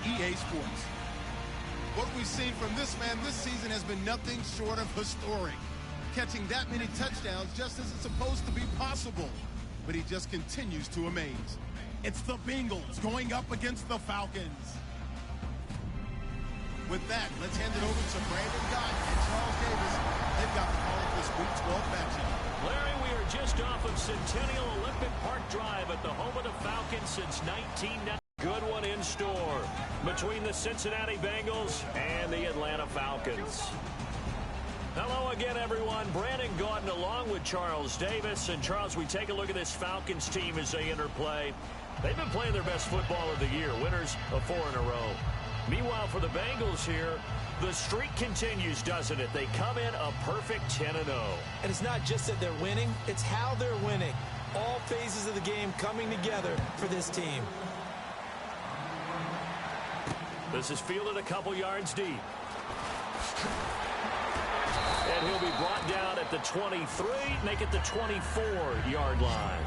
EA Sports. What we've seen from this man this season has been nothing short of historic. Catching that many touchdowns just isn't supposed to be possible, but he just continues to amaze. It's the Bengals going up against the Falcons. With that, let's hand it over to Brandon Gott and Charles Davis. They've got the call of this Week 12 matchup. Larry, we are just off of Centennial Olympic Park Drive at the home of the Falcons since 1990. Good one in store between the Cincinnati Bengals and the Atlanta Falcons. Hello again, everyone. Brandon Gaudin along with Charles Davis. And, Charles, we take a look at this Falcons team as they interplay. They've been playing their best football of the year, winners of 4 in a row. Meanwhile, for the Bengals here, the streak continues, doesn't it? They come in a perfect 10-0. And it's not just that they're winning, it's how they're winning. All phases of the game coming together for this team. This is fielded a couple yards deep. And he'll be brought down at the 23, make it the 24-yard line.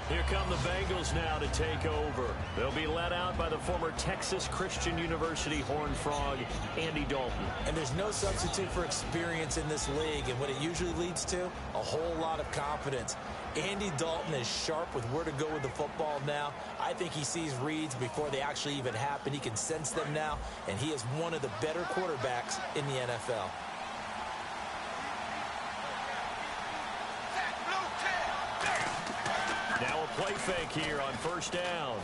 Here come the Bengals now to take over. They'll be led out by the former Texas Christian University Horned Frog, Andy Dalton. And there's no substitute for experience in this league. And what it usually leads to, a whole lot of confidence. Andy Dalton is sharp with where to go with the football now. I think he sees reads before they actually even happen. He can sense them now. And he is one of the better quarterbacks in the NFL. Now a play fake here on first down.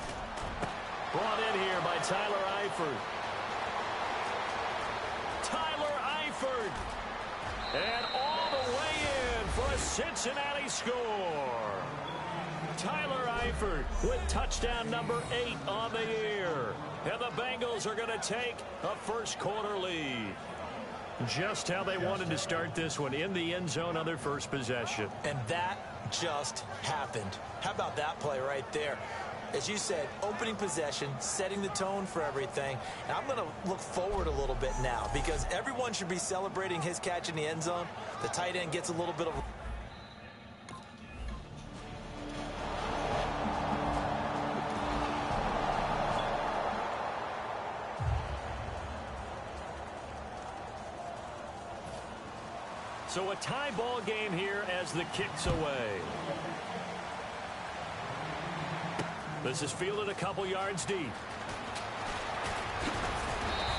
Brought in here by Tyler Eifert. Tyler Eifert. And all the way in for a Cincinnati score. Tyler Eifert with touchdown number 8 on the year. And the Bengals are going to take a first quarter lead. Just how they wanted to start this one, in the end zone on their first possession. And that just happened. How about that play right there? As you said, opening possession, setting the tone for everything. And I'm going to look forward a little bit now because everyone should be celebrating his catch in the end zone. The tight end gets a little bit of... So a tie ball game here as the kick's away. This is fielded a couple yards deep.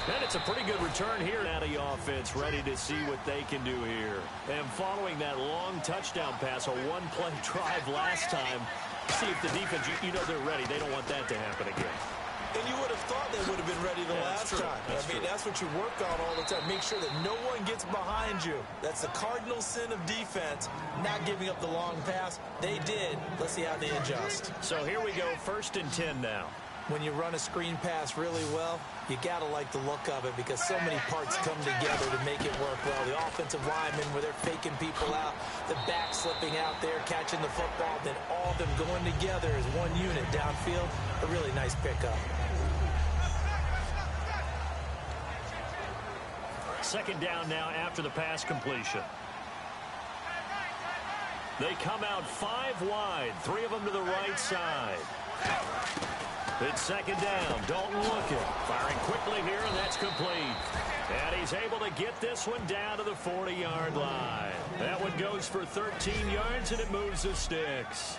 And it's a pretty good return here. Now the offense ready to see what they can do here. And following that long touchdown pass, a one-play drive last time, see if the defense, you know they're ready. They don't want that to happen again. And you would have thought they would have been ready the last time. That's what you work on all the time. Make sure that no one gets behind you. That's the cardinal sin of defense, not giving up the long pass. They did. Let's see how they adjust. So here we go, 1st and 10 now. When you run a screen pass really well, you got to like the look of it because so many parts come together to make it work well. The offensive linemen, where they're faking people out, the back slipping out there, catching the football, then all of them going together as one unit downfield. A really nice pickup. Second down now after the pass completion. They come out 5 wide, 3 of them to the right side. It's second down. Dalton looking. Firing quickly here, and that's complete. And he's able to get this one down to the 40-yard line. That one goes for 13 yards, and it moves the sticks.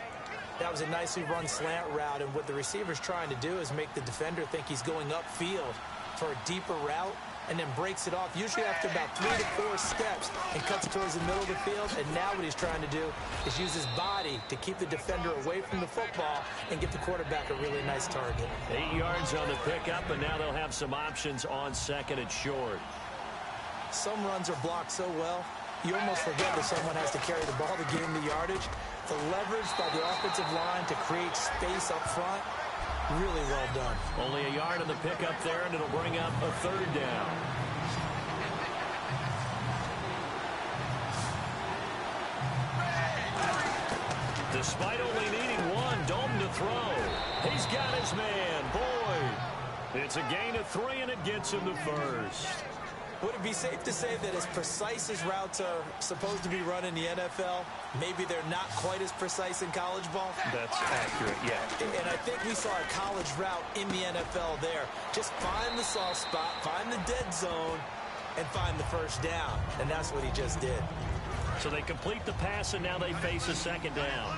That was a nicely run slant route, and what the receiver's trying to do is make the defender think he's going upfield for a deeper route, and then breaks it off, usually after about 3 to 4 steps, and cuts towards the middle of the field. And now what he's trying to do is use his body to keep the defender away from the football and get the quarterback a really nice target. 8 yards on the pickup, and now they'll have some options on second and short. Some runs are blocked so well, you almost forget that someone has to carry the ball to gain the yardage. The leverage by the offensive line to create space up front, really well done. Only a yard on the pickup there, and it'll bring up a 3rd down. Despite only needing 1, Dalton to throw. He's got his man, Boyd. It's a gain of 3, and it gets him the first. Would it be safe to say that as precise as routes are supposed to be run in the NFL, maybe they're not quite as precise in college ball? That's accurate, yeah. And I think we saw a college route in the NFL there. Just find the soft spot, find the dead zone, and find the first down. And that's what he just did. So they complete the pass, and now they face a second down.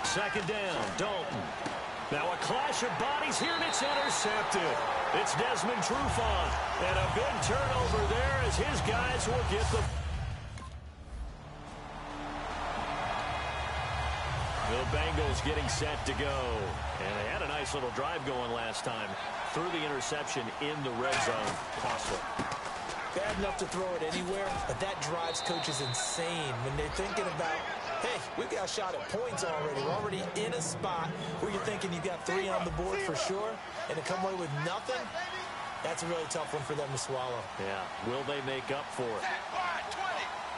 Second down, Dalton. Now a clash of bodies here, and it's intercepted. It's Desmond Trufant. And a big turnover there as his guys will get the... The Bengals getting set to go. And they had a nice little drive going last time. Threw the interception in the red zone. Costly. Bad enough to throw it anywhere, but that drives coaches insane when they're thinking about, hey, we've got a shot at points already. We're already in a spot where you're thinking you've got 3 on the board for sure, and to come away with nothing, that's a really tough one for them to swallow. Yeah, will they make up for it?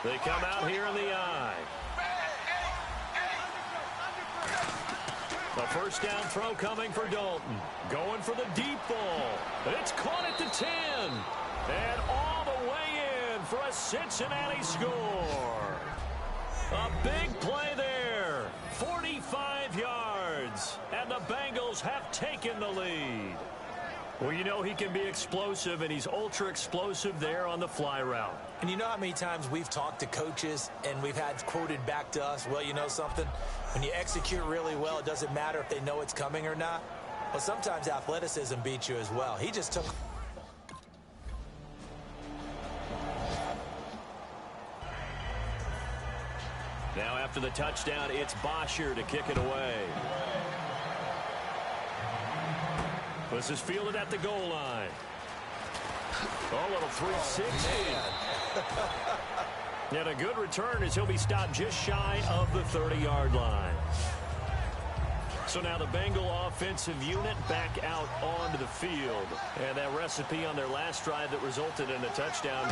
They come out here in the eye. A first down throw coming for Dalton. Going for the deep ball. It's caught at the 10. And all the way in for a Cincinnati score. A big play there. 45 yards. And the Bengals have taken the lead. Well, you know he can be explosive, and he's ultra-explosive there on the fly route. And you know how many times we've talked to coaches and we've had quoted back to us, well, you know something? When you execute really well, it doesn't matter if they know it's coming or not. Well, sometimes athleticism beats you as well. He just took... Now after the touchdown, it's Bosher to kick it away. This is fielded at the goal line. Oh, little 360. And a good return as he'll be stopped just shy of the 30-yard line. So now the Bengal offensive unit back out onto the field. And that recipe on their last drive that resulted in a touchdown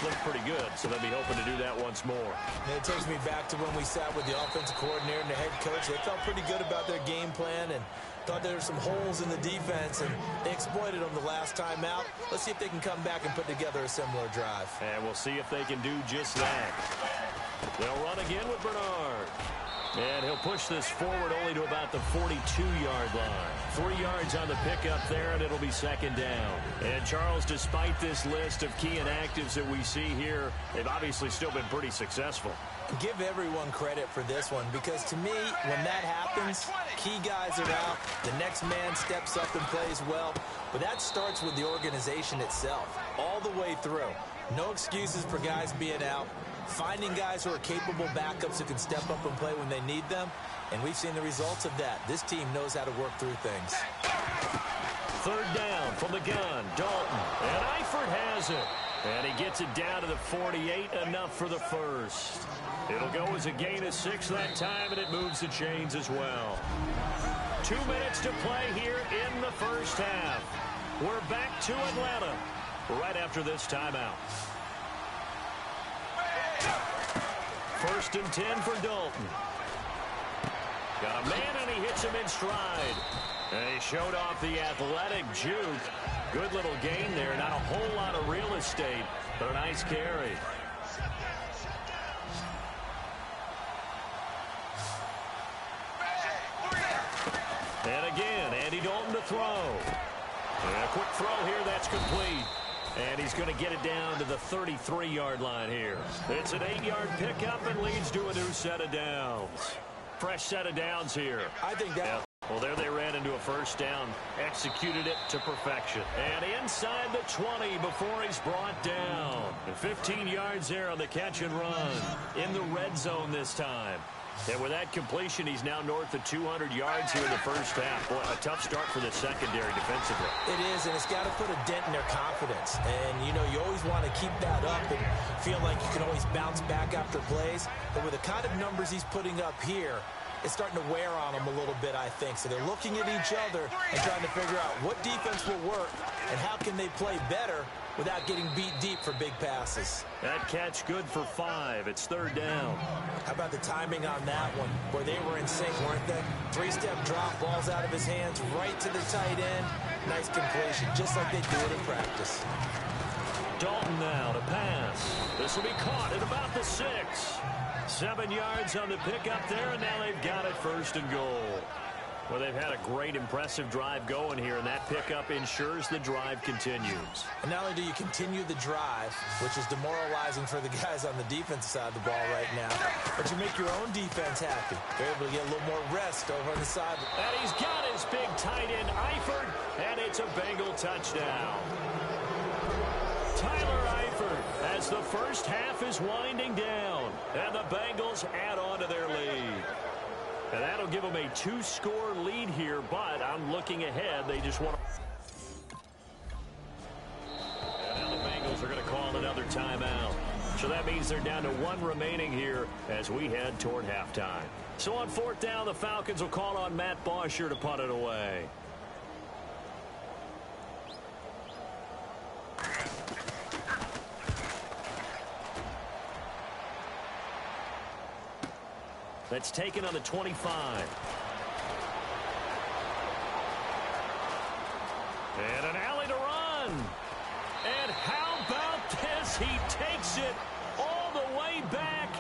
looked pretty good. So they'll be hoping to do that once more. And it takes me back to when we sat with the offensive coordinator and the head coach. They felt pretty good about their game plan and thought there were some holes in the defense, and they exploited them the last time out. Let's see if they can come back and put together a similar drive. And we'll see if they can do just that. They'll run again with Bernard. And he'll push this forward only to about the 42-yard line. 3 yards on the pickup there, and it'll be second down. And, Charles, despite this list of key inactives that we see here, they've obviously still been pretty successful. Give everyone credit for this one, because to me, when that happens, key guys are out, the next man steps up and plays well, but that starts with the organization itself, all the way through. No excuses for guys being out, finding guys who are capable backups who can step up and play when they need them, and we've seen the results of that. This team knows how to work through things. Third down from the gun, Dalton, and Eifert has it. And he gets it down to the 48, enough for the first. It'll go as a gain of 6 that time, and it moves the chains as well. 2 minutes to play here in the first half. We're back to Atlanta right after this timeout. First and 10 for Dalton. Got a man, and he hits him in stride. And he showed off the athletic juke. Good little gain there. Not a whole lot of real estate, but a nice carry. And again, Andy Dalton to throw. And a quick throw here, that's complete. And he's going to get it down to the 33-yard line here. It's an 8-yard pickup and leads to a new set of downs. Fresh set of downs here. I think that... Yeah. Well, there they ran into a first down, executed it to perfection. And inside the 20 before he's brought down. And 15 yards there on the catch and run. In the red zone this time. And with that completion, he's now north of 200 yards here in the first half. Boy, a tough start for the secondary defensively. It is, and it's got to put a dent in their confidence. And, you know, you always want to keep that up and feel like you can always bounce back after plays. But with the kind of numbers he's putting up here, is starting to wear on them a little bit, I think. So they're looking at each other and trying to figure out what defense will work and how can they play better without getting beat deep for big passes. That catch good for 5. It's 3rd down. How about the timing on that one, where they were in sync, weren't they? 3-step drop, balls out of his hands, right to the tight end. Nice completion, just like they do it in practice. Dalton now to pass. This will be caught at about the 6. 7 yards on the pickup there, and now they've got it 1st and goal. Well, they've had a great, impressive drive going here, and that pickup ensures the drive continues. And not only do you continue the drive, which is demoralizing for the guys on the defensive side of the ball right now, but you make your own defense happy. They're able to get a little more rest over on the side. And he's got his big tight end, Eifert, and it's a Bengal touchdown. Tyler Eifert, as the first half is winding down, and the Bengals add on to their lead. And that'll give them a 2-score lead here, but I'm looking ahead. They just want to... And now the Bengals are going to call another timeout. So that means they're down to 1 remaining here as we head toward halftime. So on 4th down, the Falcons will call on Matt Bosher to punt it away. That's taken on the 25. And an alley to run. And how about this? He takes it all the way back.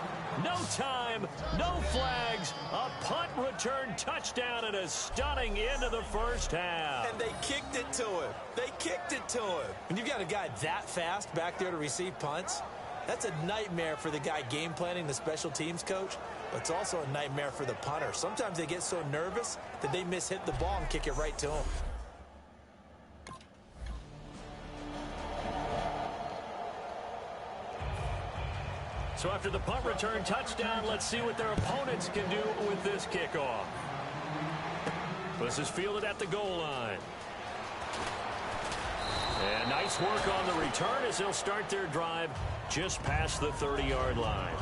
No time, no flags. A punt return touchdown and a stunning end of the first half. And they kicked it to him. They kicked it to him. When you've got a guy that fast back there to receive punts, that's a nightmare for the guy game planning, the special teams coach. But it's also a nightmare for the punter. Sometimes they get so nervous that they mishit the ball and kick it right to him. So after the punt return touchdown, let's see what their opponents can do with this kickoff. This is fielded at the goal line. And nice work on the return as they'll start their drive just past the 30-yard line.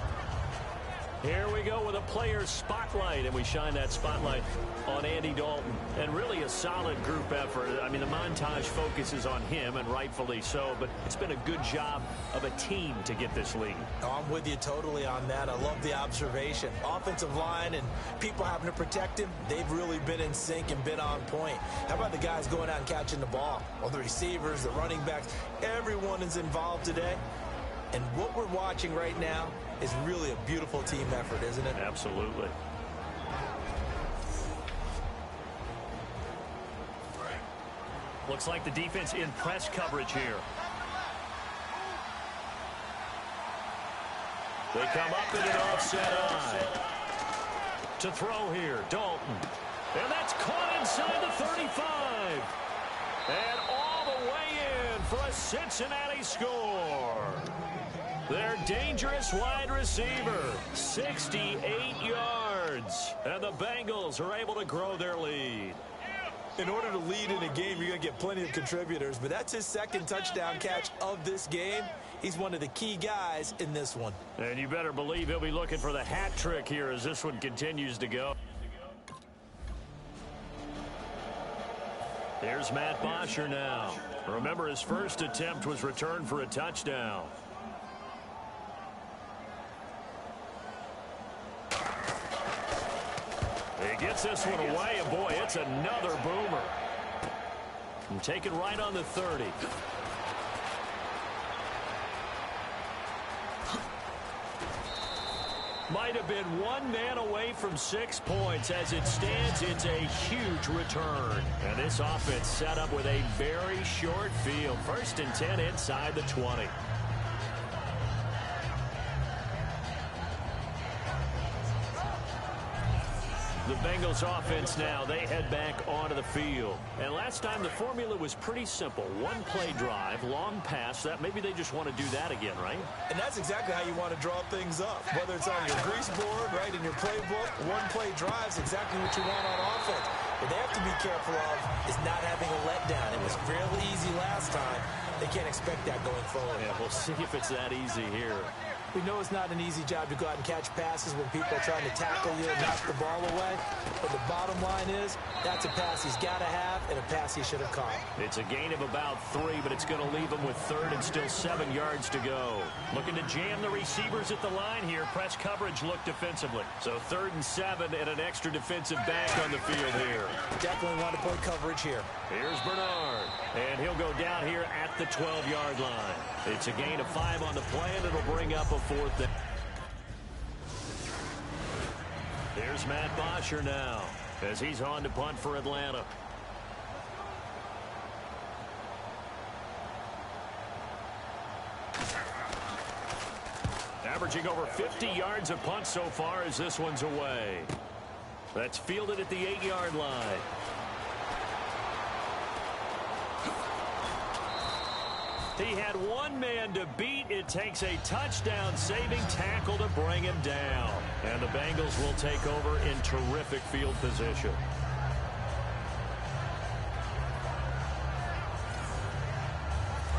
Here we go with a player spotlight, and we shine that spotlight on Andy Dalton. And really a solid group effort. I mean, the montage focuses on him, and rightfully so, but it's been a good job of a team to get this lead. Oh, I'm with you totally on that. I love the observation. Offensive line and people having to protect him, they've really been in sync and been on point. How about the guys going out and catching the ball? Well, the receivers, the running backs, everyone is involved today. And what we're watching right now is really a beautiful team effort, isn't it? Absolutely. Looks like the defense in press coverage here. They come up in an offset eye. To throw here, Dalton. And that's caught inside the 35. And all the way in for a Cincinnati score. Their dangerous wide receiver, 68 yards. And the Bengals are able to grow their lead. In order to lead in a game, you're going to get plenty of contributors, but that's his second touchdown catch of this game. He's one of the key guys in this one. And you better believe he'll be looking for the hat trick here as this one continues to go. Here's Matt Bosher now. Remember, his first attempt was returned for a touchdown. He gets this one away, and boy, it's another boomer. And taken right on the 30. Might have been one man away from 6 points. As it stands, it's a huge return. And this offense set up with a very short field. 1st and 10 inside the 20. The Bengals offense now, they head back onto the field. And last time the formula was pretty simple. One play drive, long pass. That maybe they just want to do that again, right? And that's exactly how you want to draw things up. Whether it's on your grease board, right, in your playbook, one play drive is exactly what you want on offense. What they have to be careful of is not having a letdown. It was fairly easy last time. They can't expect that going forward. Yeah, we'll see if it's that easy here. We know it's not an easy job to go out and catch passes when people are trying to tackle you and knock the ball away. But the bottom line is, that's a pass he's got to have and a pass he should have caught. It's a gain of about 3, but it's going to leave him with third and still 7 yards to go. Looking to jam the receivers at the line here. Press coverage look defensively. So 3rd and 7 and an extra defensive back on the field here. Definitely want to play coverage here. Here's Bernard, and he'll go down here at the 12-yard line. It's a gain of 5 on the play, and it'll bring up a 4th down. Here's Matt Bosher now as he's on to punt for Atlanta. Averaging over 50 yards a punt so far as this one's away. That's fielded at the 8-yard line. He had one man to beat. It takes a touchdown-saving tackle to bring him down. And the Bengals will take over in terrific field position.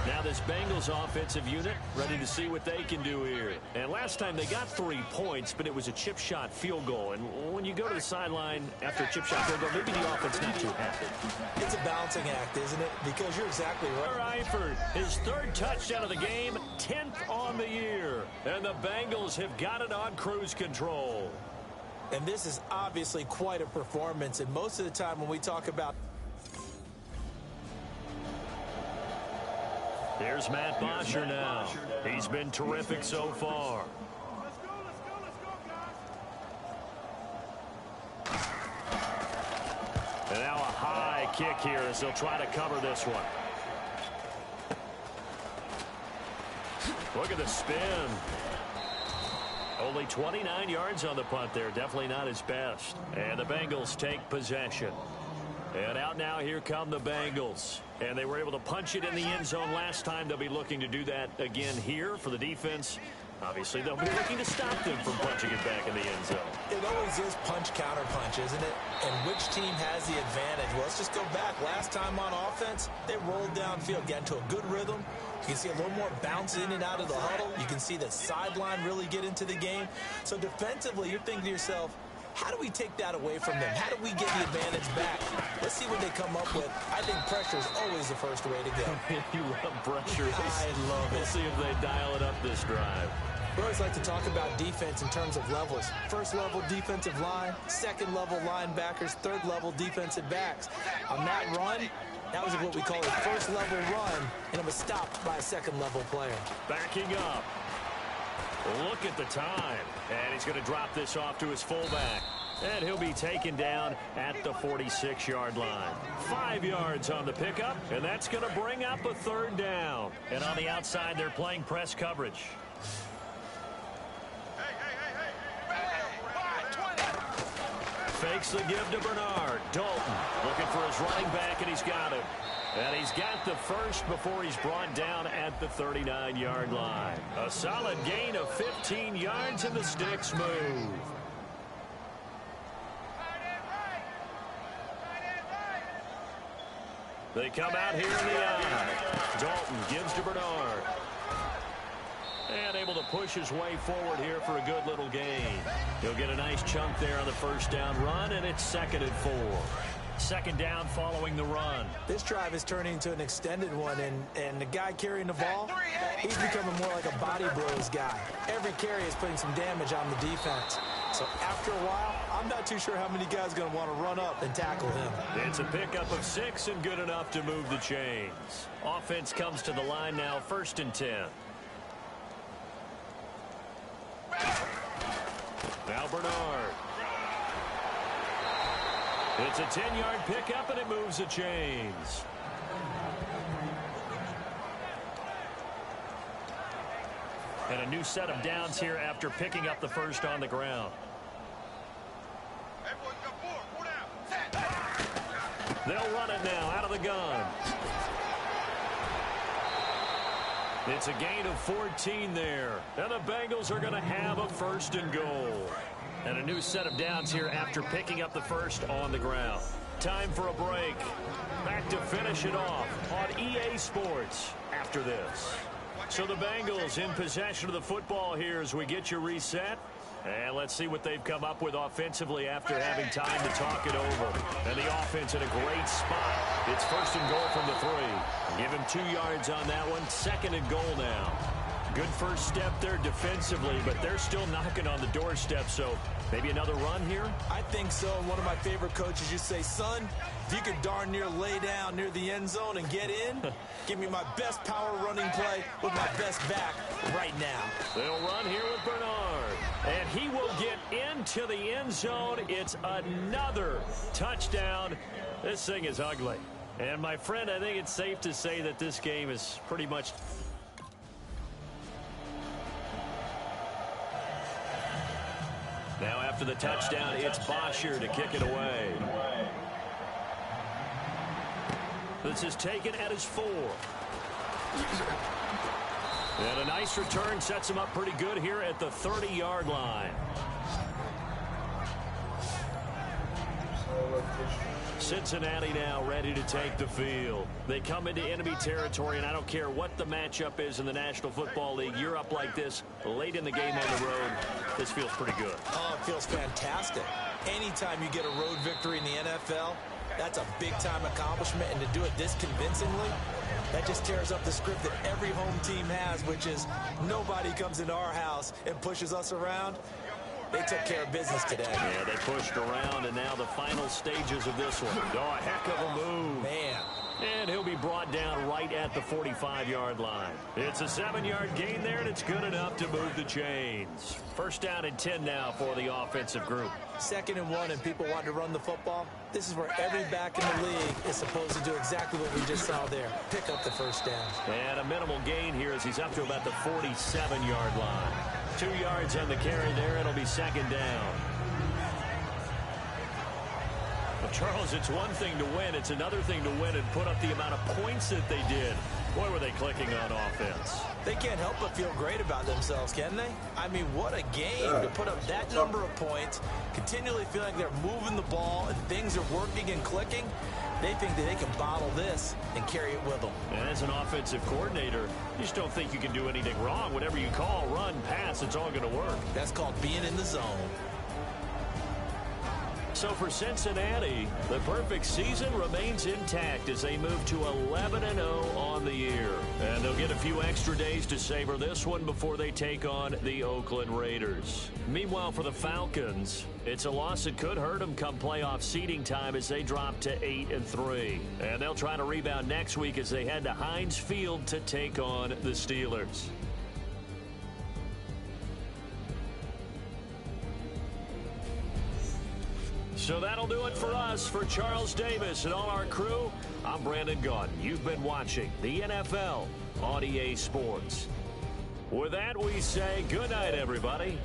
Now this Bengals offensive unit ready to see what they can do here. And last time they got 3 points, but it was a chip shot field goal. And when you go to the sideline after a chip shot field goal, maybe the offense not too happy. It's a balancing act, isn't it? Because you're exactly right. Eifert, his 3rd touchdown of the game, 10th on the year. And the Bengals have got it on cruise control. And this is obviously quite a performance. And most of the time when we talk about... Here's Matt Bosher now. He's been terrific so far. And now a high kick here as they'll try to cover this one. Look at the spin. Only 29 yards on the punt there. Definitely not his best. And the Bengals take possession. And out now, here come the Bengals. And they were able to punch it in the end zone last time. They'll be looking to do that again here for the defense. Obviously, they'll be looking to stop them from punching it back in the end zone. It always is punch-counter-punch, isn't it? And which team has the advantage? Well, let's just go back. Last time on offense, they rolled downfield, got into a good rhythm. You can see a little more bounce in and out of the huddle. You can see the sideline really get into the game. So defensively, you're thinking to yourself, how do we take that away from them? How do we get the advantage back? Let's see what they come up with. I think pressure is always the first way to go. You love pressure. I love it. We'll see if they dial it up this drive. We always like to talk about defense in terms of levels. First level defensive line, second level linebackers, third level defensive backs. On that run, that was what we call a first level run, and it was stopped by a second level player. Backing up. Look at the time. And he's going to drop this off to his fullback. And he'll be taken down at the 46-yard line. 5 yards on the pickup, and that's going to bring up a 3rd down. And on the outside, they're playing press coverage. Fakes the give to Bernard. Dalton looking for his running back, and he's got him. And he's got the first before he's brought down at the 39-yard line. A solid gain of 15 yards, and the sticks move. They come out here in the eye. Dalton gives to Bernard. And able to push his way forward here for a good little gain. He'll get a nice chunk there on the first down run, and it's 2nd and 4. 2nd down following the run. This drive is turning into an extended one, and the guy carrying the ball, he's becoming more like a body blows guy. Every carry is putting some damage on the defense. So after a while, I'm not too sure how many guys are going to want to run up and tackle him. It's a pickup of 6 and good enough to move the chains. Offense comes to the line now, 1st and 10. Now Bernard. It's a 10-yard pickup, and it moves the chains. And a new set of downs here after picking up the first on the ground. They'll run it now out of the gun. It's a gain of 14 there. And the Bengals are going to have a 1st and goal. And a new set of downs here after picking up the first on the ground. Time for a break. Back to finish it off on EA Sports after this. So the Bengals in possession of the football here as we get you reset. And let's see what they've come up with offensively after having time to talk it over. And the offense in a great spot. It's first and goal from the 3. Give him 2 yards on that one. Second and goal now. Good first step there defensively, but they're still knocking on the doorstep, so maybe another run here? I think so. And one of my favorite coaches used to say, son, if you could darn near lay down near the end zone and get in, give me my best power running play with my best back right now. They'll run here with Bernard. And he will get into the end zone. It's another touchdown. This thing is ugly. And my friend, I think it's safe to say that this game is pretty much... Now after the touchdown, it's Bosher to kick it away. This is taken at his 4. And a nice return sets him up pretty good here at the 30-yard line. Cincinnati now ready to take the field. They come into enemy territory, and I don't care what the matchup is in the National Football League. You're up like this late in the game on the road. This feels pretty good. Oh, it feels fantastic. Anytime you get a road victory in the NFL, that's a big-time accomplishment, and to do it this convincingly, that just tears up the script that every home team has, which is nobody comes into our house and pushes us around. They took care of business today. Yeah, they pushed around, and now the final stages of this one. Oh, a heck of a move. Man. And he'll be brought down right at the 45-yard line. It's a 7-yard gain there, and it's good enough to move the chains. First down and 10 now for the offensive group. 2nd and 1, and people want to run the football. This is where every back in the league is supposed to do exactly what we just saw there. Pick up the first down. And a minimal gain here as he's up to about the 47-yard line. 2 yards on the carry there. It'll be 2nd down. Well, Charles, it's one thing to win. It's another thing to win and put up the amount of points that they did. Boy, were they clicking on offense. They can't help but feel great about themselves, can they? I mean, what a game to put up that number of points, continually feeling they're moving the ball and things are working and clicking. They think that they can bottle this and carry it with them. And as an offensive coordinator, you just don't think you can do anything wrong. Whatever you call, run, pass, it's all going to work. That's called being in the zone. So for Cincinnati, the perfect season remains intact as they move to 11-0 on the year. And they'll get a few extra days to savor this one before they take on the Oakland Raiders. Meanwhile, for the Falcons, it's a loss that could hurt them come playoff seeding time as they drop to 8-3. And they'll try to rebound next week as they head to Heinz Field to take on the Steelers. So that'll do it for us. For Charles Davis and all our crew, I'm Brandon Gaudin. You've been watching the NFL on EA Sports. With that, we say good night, everybody.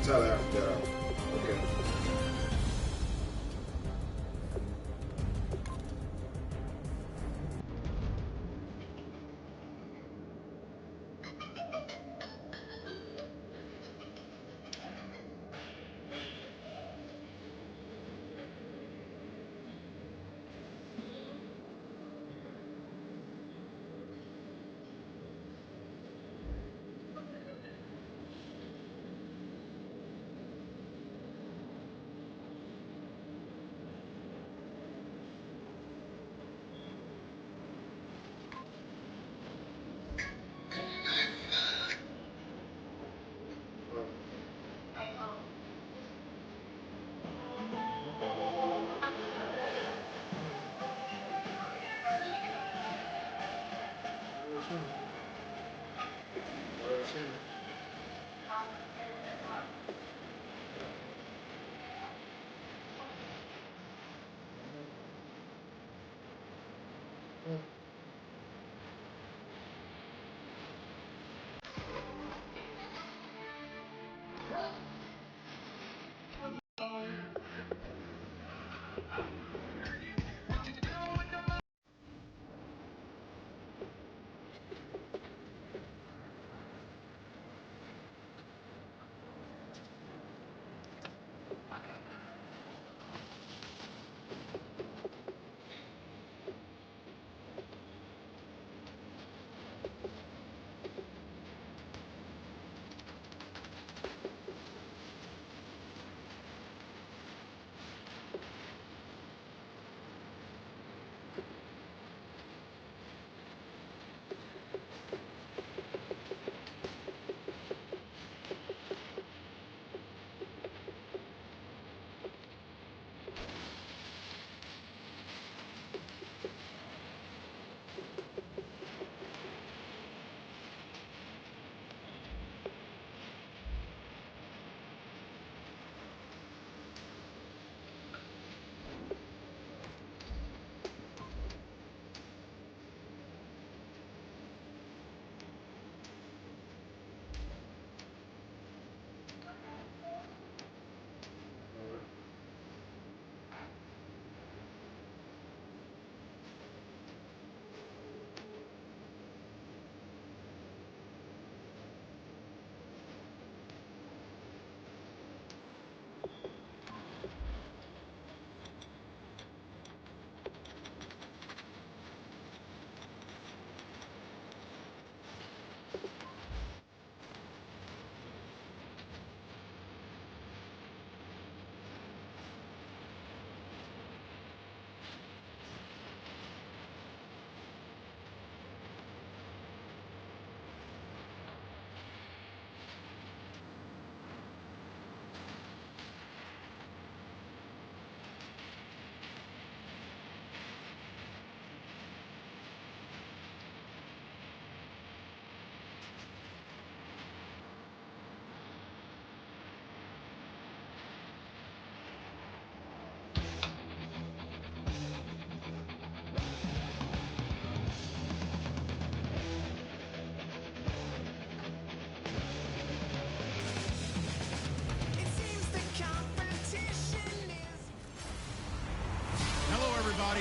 South Africa. Okay.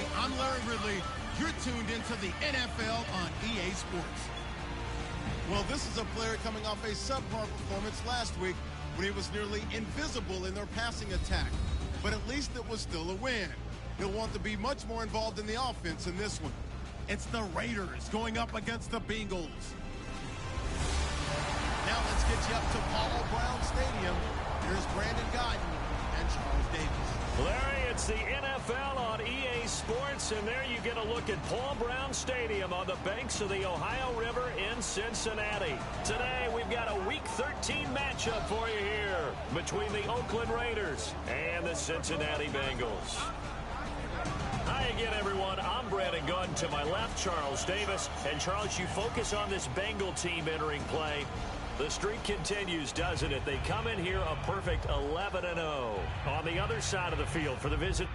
everybody. I'm Larry Ridley. You're tuned into the NFL on EA Sports. Well, this is a player coming off a subpar performance last week when he was nearly invisible in their passing attack. But at least it was still a win. He'll want to be much more involved in the offense in this one. It's the Raiders going up against the Bengals. Now let's get you up to Paul Brown Stadium. Here's Brandon Guyton and Charles Davis. Larry, it's the NFL on EA Sports, and there you get a look at Paul Brown Stadium on the banks of the Ohio River in Cincinnati. Today, we've got a Week 13 matchup for you here between the Oakland Raiders and the Cincinnati Bengals. Hi again, everyone. I'm Brandon Guyton. To my left, Charles Davis. And, Charles, you focus on this Bengal team entering play. The streak continues, doesn't it? They come in here a perfect 11-0. On the other side of the field for the visit.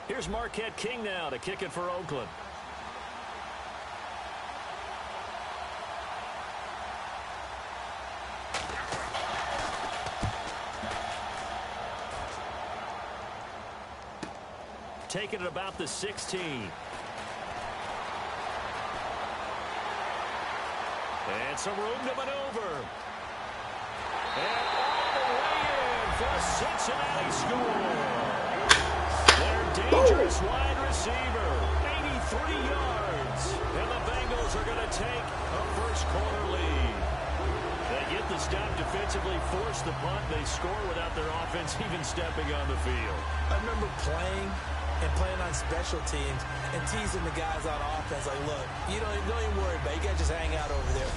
Here's Marquette King now to kick it for Oakland. Taking it about the 16. And some room to maneuver. And all the way in for a Cincinnati score. Their dangerous wide receiver, 83 yards. And the Bengals are going to take a first-quarter lead. They get the stop defensively, force the punt. They score without their offense even stepping on the field. I remember playing on special teams and teasing the guys on offense like, look, you don't even worry about it. You guys just hang out over there.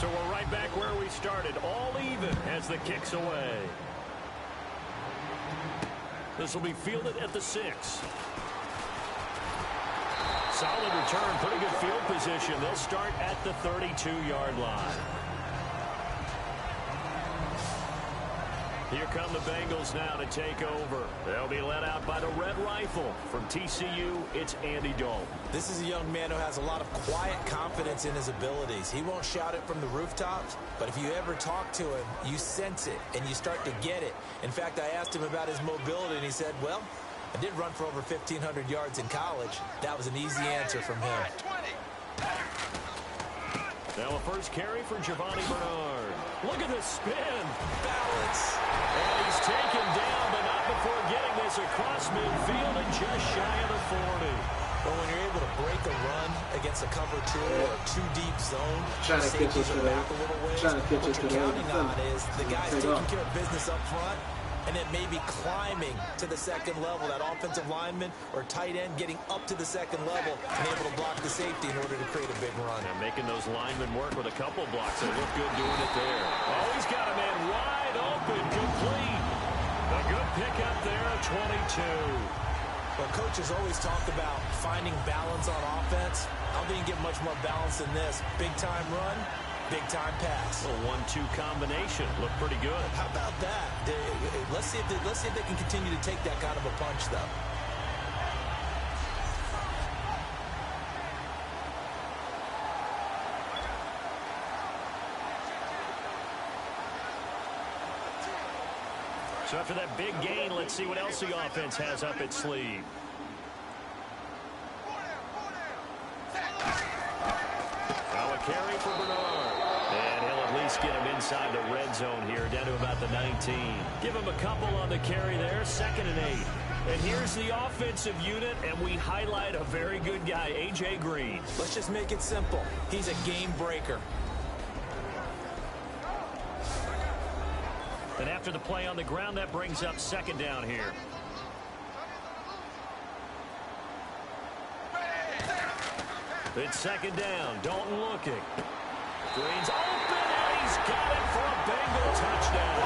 So we're right back where we started, all even as the kick's away. This will be fielded at the 6. Solid return, pretty good field position. They'll start at the 32-yard line. Here come the Bengals now to take over. They'll be led out by the Red Rifle. From TCU, it's Andy Dalton. This is a young man who has a lot of quiet confidence in his abilities. He won't shout it from the rooftops, but if you ever talk to him, you sense it, and you start to get it. In fact, I asked him about his mobility, and he said, well, I did run for over 1,500 yards in college. That was an easy answer from him. Now a first carry for Giovanni Bernard. Look at this spin. Balance. And he's taken down, but not before getting this across midfield and just shy of the 40. Well, when you're able to break a run against a cover 2 or a 2-deep zone, trying to catch it to back a little ways, what you're counting on is the guys taking care of business up front, and then maybe climbing to the second level, that offensive lineman or tight end getting up to the second level and able to block the safety in order to create a big run. And making those linemen work with a couple blocks. They look good doing it there. Oh, he's got a man wide open, complete. A good pickup there at 22. Well, coaches always talk about finding balance on offense. I don't think you get much more balance than this. Big-time run, big-time pass. A 1-2 combination. Look pretty good. How about that? Let's see if they can continue to take that kind of a punch, though. So after that big gain, let's see what else the offense has up its sleeve. Now a carry for Bernard. And he'll at least get him inside the red zone here, down to about the 19. Give him a couple on the carry there, 2nd and 8. And here's the offensive unit, and we highlight a very good guy, A.J. Green. Let's just make it simple. He's a game breaker. And after the play on the ground, that brings up 2nd down here. It's 2nd down. Dalton looking. Green's open, and he's got it for a Bengal touchdown.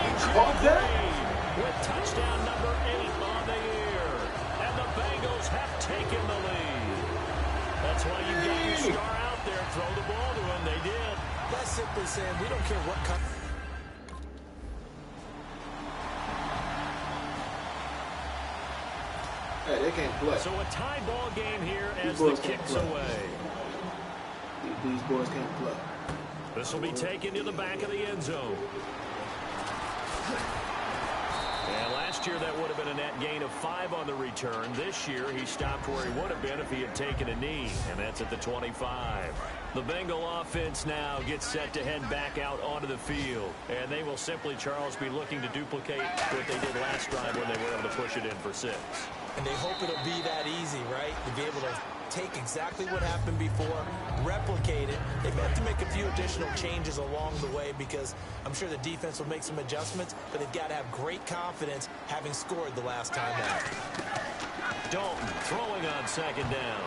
A.J. Green with touchdown number 8 on the year. Bengals have taken the lead. That's why you got your star out there. Throw the ball to him. They did. That's simply saying we don't care what kind. Hey, they can't play. So a tie ball game here as the kick's away. These boys can't play. This will be taken to the back of the end zone. And last year that would have been a net gain of 5 on the return. This year he stopped where he would have been if he had taken a knee, and that's at the 25. The Bengal offense now gets set to head back out onto the field. And they will simply, Charles, be looking to duplicate what they did last drive when they were able to push it in for 6. And they hope it'll be that easy, right? To be able to take exactly what happened before, replicate it. They may have to make a few additional changes along the way because I'm sure the defense will make some adjustments, but they've got to have great confidence having scored the last time out. Dalton throwing on second down.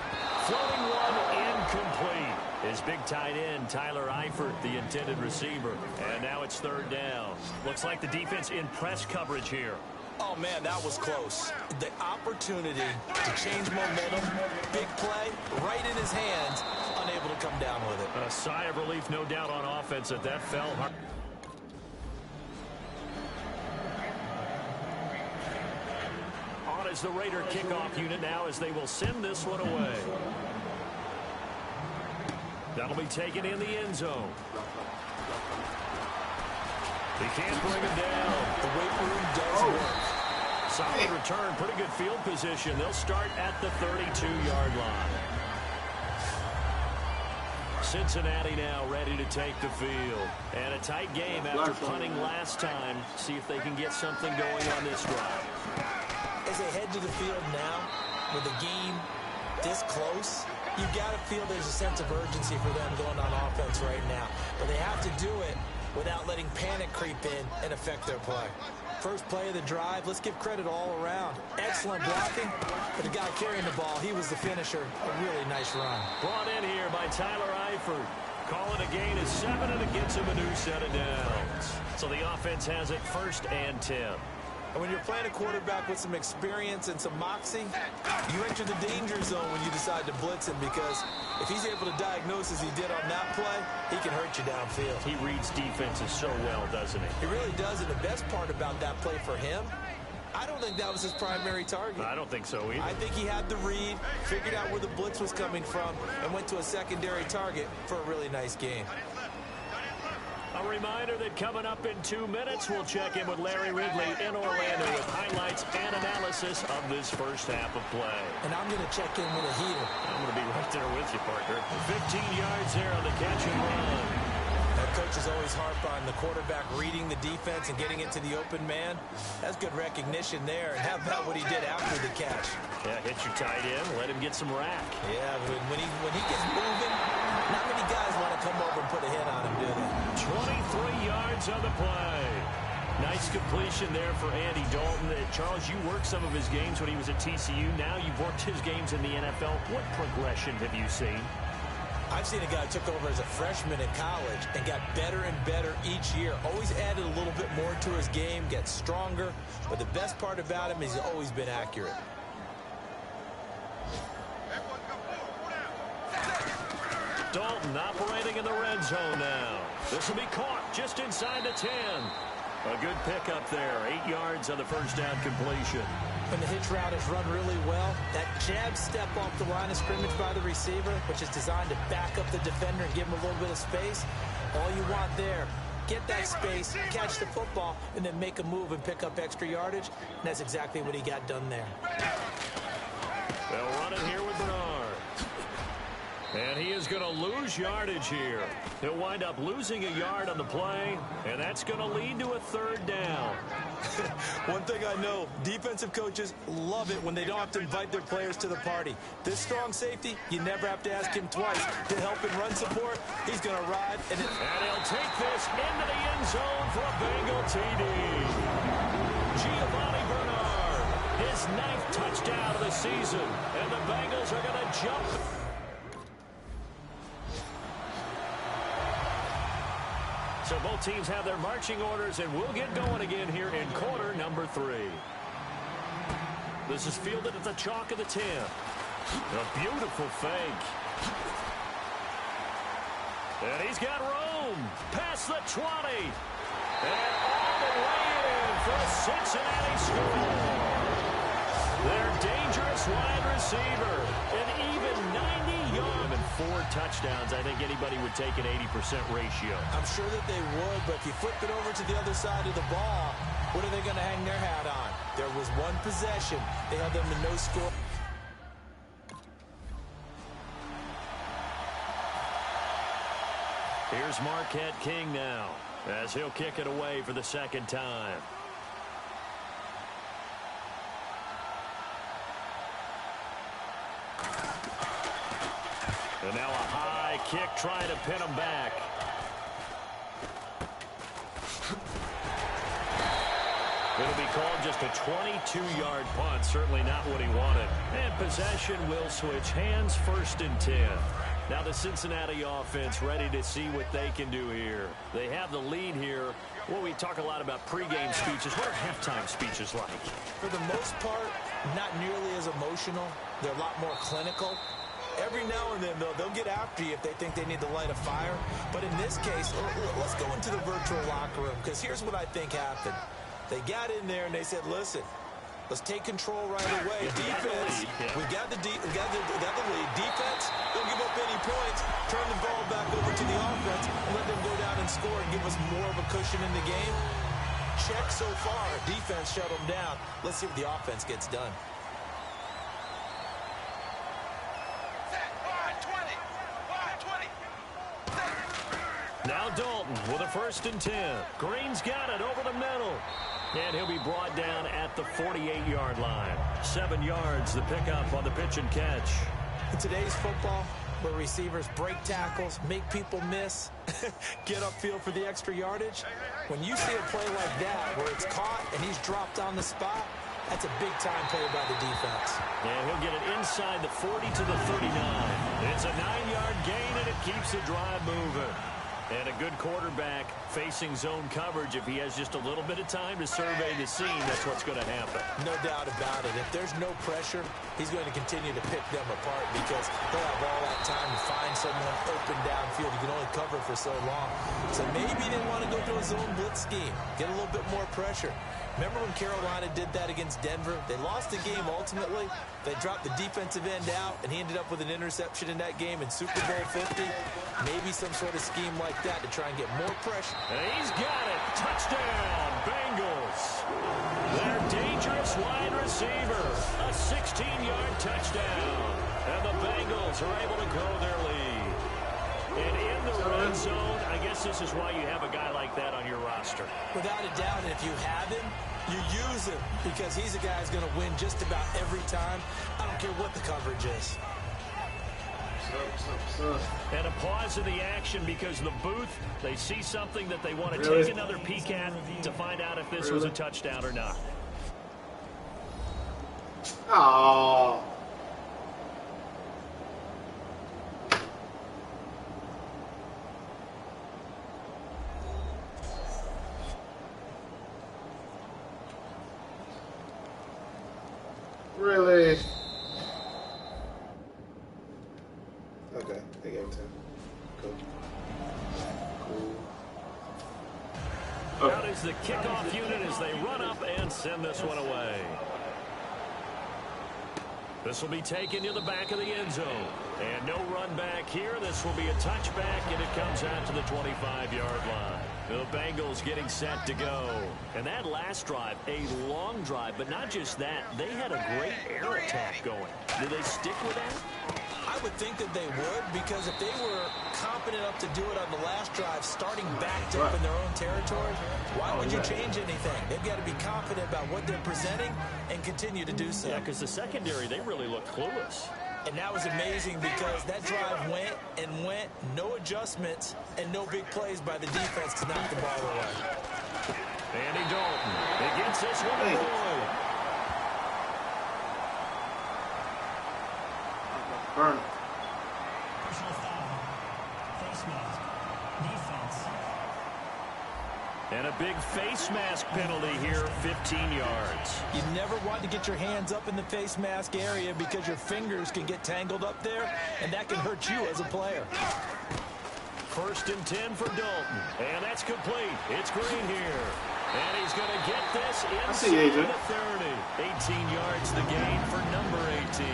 Floating one incomplete. His big tight end, Tyler Eifert, the intended receiver. And now it's third down. Looks like the defense in press coverage here. Oh, man, that was close. The opportunity to change momentum, big play, right in his hands, unable to come down with it. A sigh of relief, no doubt, on offense that fell hard. On is the Raider kickoff unit now as they will send this one away. That'll be taken in the end zone. He can't bring him down. The weight room does work. Solid return, pretty good field position. They'll start at the 32-yard line. Cincinnati now ready to take the field. And a tight game after punting last time. See if they can get something going on this drive. As they head to the field now, with the game this close, you've got to feel there's a sense of urgency for them going on offense right now. But they have to do it without letting panic creep in and affect their play. First play of the drive, let's give credit all around. Excellent blocking, but the guy carrying the ball, he was the finisher. A really nice run. Brought in here by Tyler Eifert. Call it a gain of 7, and it gets him a new set of downs. So the offense has it 1st and 10. And when you're playing a quarterback with some experience and some moxie, you enter the danger zone when you decide to blitz him, because if he's able to diagnose as he did on that play, he can hurt you downfield. He reads defenses so well, doesn't he? He really does, and the best part about that play for him, I don't think that was his primary target. I don't think so either. I think he had the read, figured out where the blitz was coming from, and went to a secondary target for a really nice game. A reminder that coming up in 2 minutes, we'll check in with Larry Ridley in Orlando with highlights and analysis of this first half of play. And I'm going to check in with a heater. I'm going to be right there with you, partner. 15 yards there on the catch and run. That coach is always harp on the quarterback reading the defense and getting into the open man. That's good recognition there. And how about what he did after the catch? Yeah, hit your tight end, let him get some rack. Yeah, when he gets moving, not many guys want to come over and put a hit on him, do they? 23 yards on the play. Nice completion there for Andy Dalton. Charles, you worked some of his games when he was at TCU. Now you've worked his games in the NFL. What progression have you seen? I've seen a guy who took over as a freshman in college and got better and better each year. Always added a little bit more to his game, gets stronger. But the best part about him is he's always been accurate. Dalton operating in the red zone now. This will be caught just inside the 10. A good pickup there. 8 yards on the first down completion. When the hitch route is run really well, that jab step off the line of scrimmage by the receiver, which is designed to back up the defender and give him a little bit of space, all you want there, get that space, catch the football, and then make a move and pick up extra yardage. And that's exactly what he got done there. They'll run it here with Bernard. And he is going to lose yardage here. He'll wind up losing a yard on the play, and that's going to lead to a third down. One thing I know, defensive coaches love it when they don't have to invite their players to the party. This strong safety, you never have to ask him twice to help in run support. He's going to ride. And he'll take this into the end zone for a Bengal TD. Giovanni Bernard, his 9th touchdown of the season, and the Bengals are going to jump. So both teams have their marching orders, and we'll get going again here in quarter number 3. This is fielded at the chalk of the 10. A beautiful fake. And he's got room. Past the 20. And all the way in for a Cincinnati score. Their dangerous wide receiver. An even 90 yards and 4 touchdowns. I think anybody would take an 80% ratio. I'm sure that they would, but if you flip it over to the other side of the ball, what are they going to hang their hat on? There was one possession. They held them to no score. Here's Marquette King now, as he'll kick it away for the second time. And now a high kick trying to pin him back. It'll be called just a 22-yard punt. Certainly not what he wanted. And possession will switch hands, 1st and 10. Now the Cincinnati offense ready to see what they can do here. They have the lead here. Well, we talk a lot about pregame speeches. What are halftime speeches like? For the most part, not nearly as emotional. They're a lot more clinical. Every now and then, though, they'll get after you if they think they need to light a fire. But in this case, let's go into the virtual locker room, because here's what I think happened. They got in there and they said, listen, let's take control right away. Defense, we got the lead. Defense, don't give up any points. Turn the ball back over to the offense and let them go down and score and give us more of a cushion in the game. Check so far. Defense shut them down. Let's see what the offense gets done. Now Dalton with a 1st and 10. Green's got it over the middle. And he'll be brought down at the 48-yard line. 7 yards, the pickup on the pitch and catch. In today's football, where receivers break tackles, make people miss, get upfield for the extra yardage, when you see a play like that where it's caught and he's dropped on the spot, that's a big-time play by the defense. And he'll get it inside the 40 to the 39. It's a 9-yard gain, and it keeps the drive moving. And a good quarterback facing zone coverage. If he has just a little bit of time to survey the scene, that's what's going to happen. No doubt about it. If there's no pressure, he's going to continue to pick them apart because he'll have all that time to find someone open downfield. You can only cover for so long. So maybe they want to go to a zone blitz scheme, get a little bit more pressure. Remember when Carolina did that against Denver? They lost the game ultimately. They dropped the defensive end out, and he ended up with an interception in that game in Super Bowl 50. Maybe some sort of scheme like that to try and get more pressure. And he's got it. Touchdown, Bengals. Their dangerous wide receiver. A 16-yard touchdown. And the Bengals are able to grow their lead. And in the red zone, I guess this is why you have a guy like that on your roster. Without a doubt, and if you have him, you use him because he's a guy who's going to win just about every time. I don't care what the coverage is. And a pause in the action because the booth, they see something that they want to take another peek at to find out if this was a touchdown or not. Oh. Really? Okay, they gave it to him. Cool. Out is the kickoff unit as they run up and send this one away. This will be taken to the back of the end zone. And no run back here. This will be a touchback, and it comes out to the 25-yard line. The Bengals getting set to go. And that last drive, a long drive, but not just that. They had a great air attack going. Did they stick with that? I would think that they would, because if they were competent enough to do it on the last drive, starting backed up in their own territory, why would you change anything? They've got to be confident about what they're presenting and continue to do so. Yeah, because the secondary, they really look clueless. And that was amazing because that drive went and went, no adjustments, and no big plays by the defense to knock the ball away. Andy Dalton, he gets this one away. Burn. Personal foul. Face mask. Defense. And a big face mask penalty here, 15 yards. You never want to get your hands up in the face mask area because your fingers can get tangled up there, and that can hurt you as a player. 1st and 10 for Dalton. And that's complete. It's Green here. And he's going to get this inside the 30. 18 yards the gain for number 18.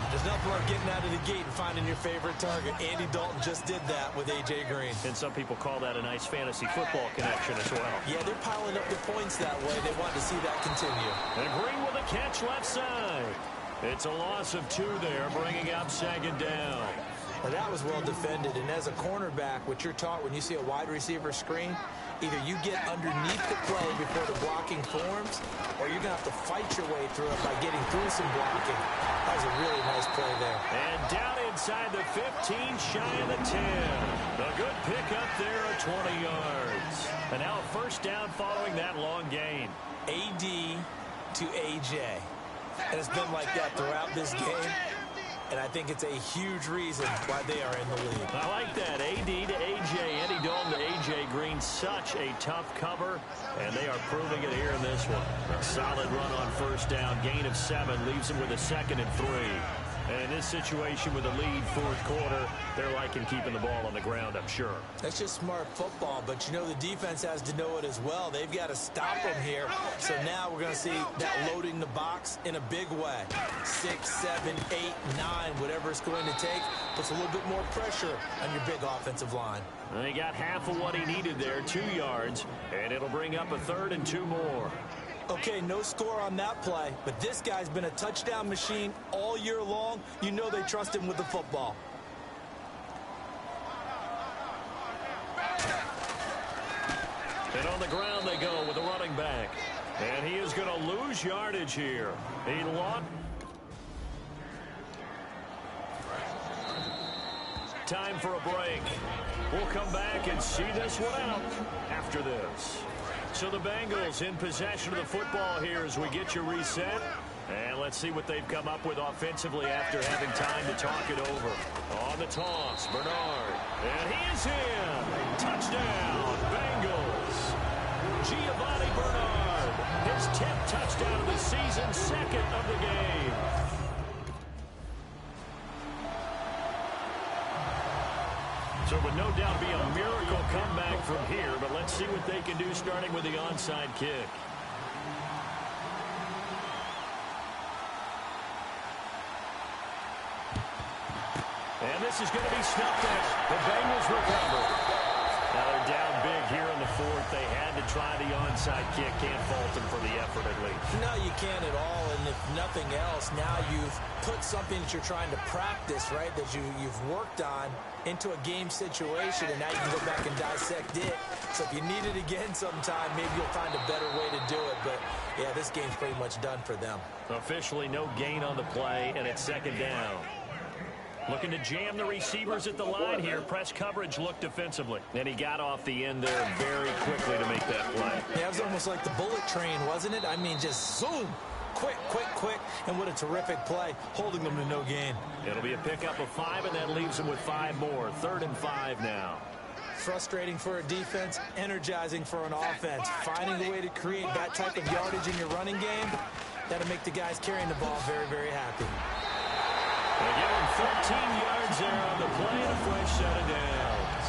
There's nothing like getting out of the gate and finding your favorite target. Andy Dalton just did that with A.J. Green. And some people call that a nice fantasy football connection as well. Yeah, they're piling up the points that way. They want to see that continue. And Green with a catch left side. It's a loss of 2 there, bringing up 2nd down. Now, that was well defended. And as a cornerback, what you're taught when you see a wide receiver screen, either you get underneath the play before the blocking forms, or you're going to have to fight your way through it by getting through some blocking. That was a really nice play there. And down inside the 15, shy of the 10. A good pickup there at 20 yards. And now a 1st down following that long gain. AD to AJ. And it's been like that throughout this game. And I think it's a huge reason why they are in the lead. I like that. AD to AJ. Andy Dalton to AJ Green. Such a tough cover. And they are proving it here in this one. A solid run on 1st down. Gain of 7. Leaves them with a 2nd and 3. And in this situation with a lead 4th quarter, they're liking keeping the ball on the ground, I'm sure. That's just smart football, but you know the defense has to know it as well. They've got to stop them here. So now we're going to see that loading the box in a big way. 6, 7, 8, 9, whatever it's going to take, puts a little bit more pressure on your big offensive line. And he got half of what he needed there, 2 yards, and it'll bring up a 3rd and 2 more. Okay, no score on that play, but this guy's been a touchdown machine all year long. You know they trust him with the football. And on the ground they go with the running back. And he is going to lose yardage here. He lost. Time for a break. We'll come back and see this one out after this. So the Bengals in possession of the football here as we get you reset. And let's see what they've come up with offensively after having time to talk it over. On the toss, Bernard. And he is in. Touchdown, Bengals. Giovanni Bernard. His 10th touchdown of the season, 2nd of the game. So it would no doubt be a miracle comeback from here, but let's see what they can do starting with the onside kick. And this is going to be snuffed out. The Bengals recover. Now they're down big here in the 4th. They had to try the onside kick. Can't fault them for the effort at least. No, you can't at all. And if nothing else, now you've put something that you're trying to practice, right, that you've worked on into a game situation, and now you can go back and dissect it. So if you need it again sometime, maybe you'll find a better way to do it. But, yeah, this game's pretty much done for them. Officially no gain on the play, and it's 2nd down. Looking to jam the receivers at the line here. Press coverage looked defensively. And he got off the end there very quickly to make that play. Yeah, it was almost like the bullet train, wasn't it? I mean, just zoom. Quick, quick, quick. And what a terrific play, holding them to no gain. It'll be a pickup of 5, and that leaves them with 5 more. 3rd and 5 now. Frustrating for a defense, energizing for an offense. Finding a way to create that type of yardage in your running game, that'll make the guys carrying the ball very, very happy. They give him 13 yards there on the play and a fresh set of downs.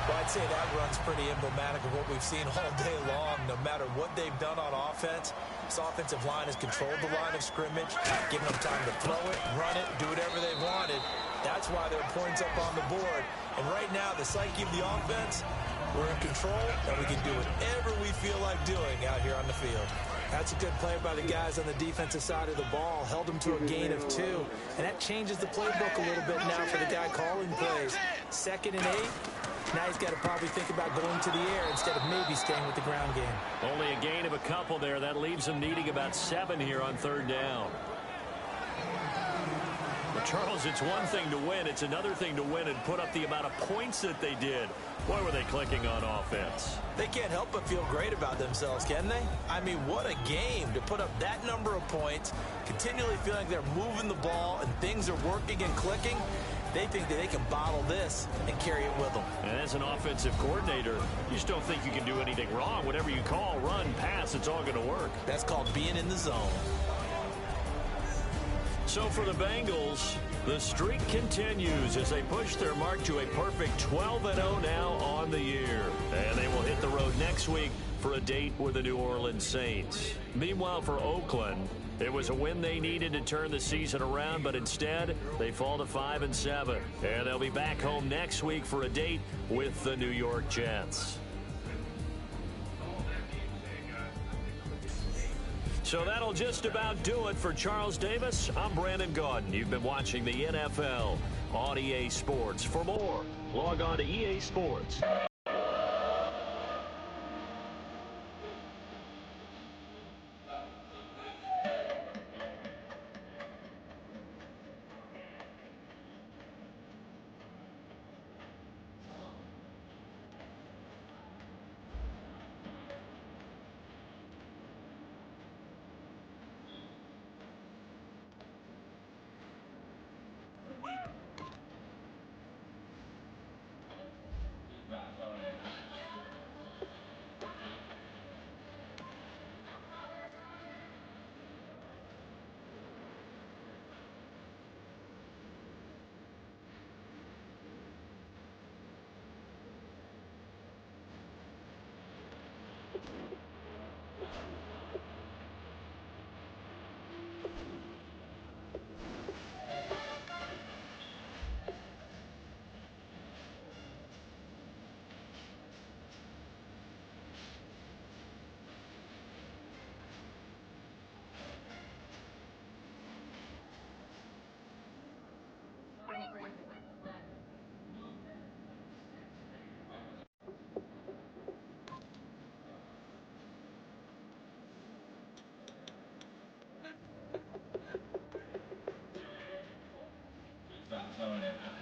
Well, I'd say that run's pretty emblematic of what we've seen all day long. No matter what they've done on offense, this offensive line has controlled the line of scrimmage, giving them time to throw it, run it, do whatever they wanted. That's why there are points up on the board. And right now, the psyche of the offense, we're in control, and we can do whatever we feel like doing out here on the field. That's a good play by the guys on the defensive side of the ball. Held them to a gain of 2. And that changes the playbook a little bit now for the guy calling plays. 2nd and 8. Now he's got to probably think about going to the air instead of maybe staying with the ground game. Only a gain of a couple there. That leaves him needing about 7 here on 3rd down. But Charles, it's one thing to win. It's another thing to win and put up the amount of points that they did. Boy, were they clicking on offense. They can't help but feel great about themselves, can they? I mean, what a game to put up that number of points, continually feeling they're moving the ball and things are working and clicking. They think that they can bottle this and carry it with them. And as an offensive coordinator, you just don't think you can do anything wrong. Whatever you call, run, pass, it's all going to work. That's called being in the zone. So for the Bengals, the streak continues as they push their mark to a perfect 12-0 now on the year. And they will hit the road next week for a date with the New Orleans Saints. Meanwhile, for Oakland, it was a win they needed to turn the season around, but instead they fall to 5-7. And they'll be back home next week for a date with the New York Jets. So that'll just about do it for Charles Davis. I'm Brandon Gaudin. You've been watching the NFL on EA Sports. For more, log on to EA Sports. Stop,